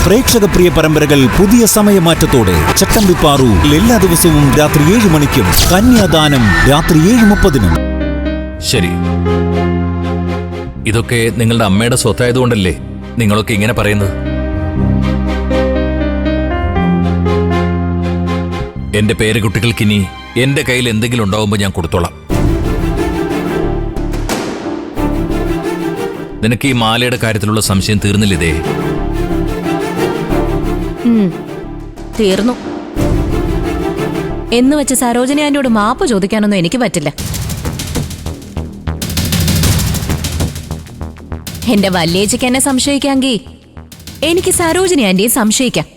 പ്രേക്ഷക പ്രിയ പരമ്പരകൾ പുതിയ സമയമാറ്റത്തോടെ ചട്ടമ്പിപ്പാറു എല്ലാ ദിവസവും രാത്രി 7 മണിക്കും കന്യാദാനം രാത്രി 7:30. ശരി, ഇതൊക്കെ നിങ്ങളുടെ അമ്മയുടെ സ്വത്തായതുകൊണ്ടല്ലേ നിങ്ങളൊക്കെ ഇങ്ങനെ പറയുന്നത്? എന്റെ പേരക്കുട്ടികൾക്കിനി എന്റെ കയ്യിൽ എന്തെങ്കിലും ഉണ്ടാവുമ്പോൾ ഞാൻ കൊടുത്തോളാം. നിനക്ക് ഈ മാലയുടെ കാര്യത്തിലുള്ള സംശയം തീർന്നില്ലേ? തീർന്നു എന്ന് വെച്ച് സരോജിനി ആന്റിയോട് മാപ്പ് ചോദിക്കാനൊന്നും എനിക്ക് പറ്റില്ല. എന്റെ വല്യേച്ചിക്ക് എന്നെ സംശയിക്കാമെങ്കിൽ എനിക്ക് സരോജിനി ആന്റിയെ സംശയിക്കാം.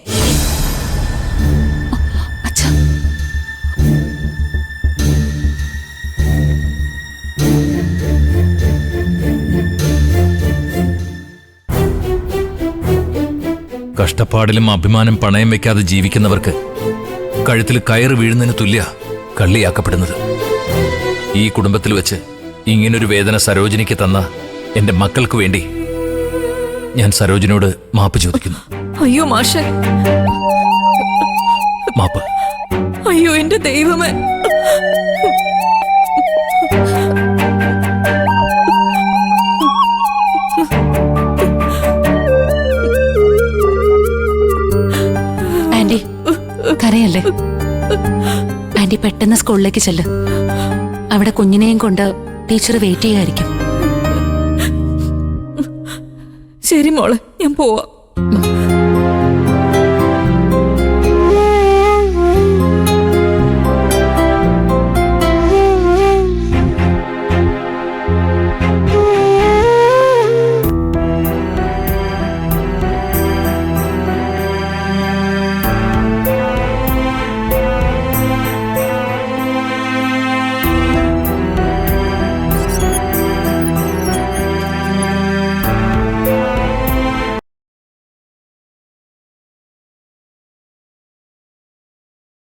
കഷ്ടപ്പാടിലും അഭിമാനം പണയം വെക്കാതെ ജീവിക്കുന്നവർക്ക് കഴുത്തിൽ കയറ് വീഴുന്നതിന് തുല്യ കള്ളിയാക്കപ്പെടുന്നത്. ഈ കുടുംബത്തിൽ വെച്ച് ഇങ്ങനൊരു വേദന സരോജിനിക്ക് തന്ന എന്റെ മക്കൾക്ക് വേണ്ടി ഞാൻ സരോജിനിയോട് മാപ്പ് ചോദിക്കുന്നു. അയ്യോ മാഷേ, മാപ്പ്. അയ്യോ എന്റെ ദൈവമേ. ആന്റി കരയല്ലേ? ആന്റി പെട്ടെന്ന് സ്കൂളിലേക്ക് ചെല്ല്. അവിടെ കുഞ്ഞിനെയും കൊണ്ട് ടീച്ചർ വെയിറ്റ് ചെയ്യായിരിക്കും. ശരി മോളെ, ഞാൻ പോവാ.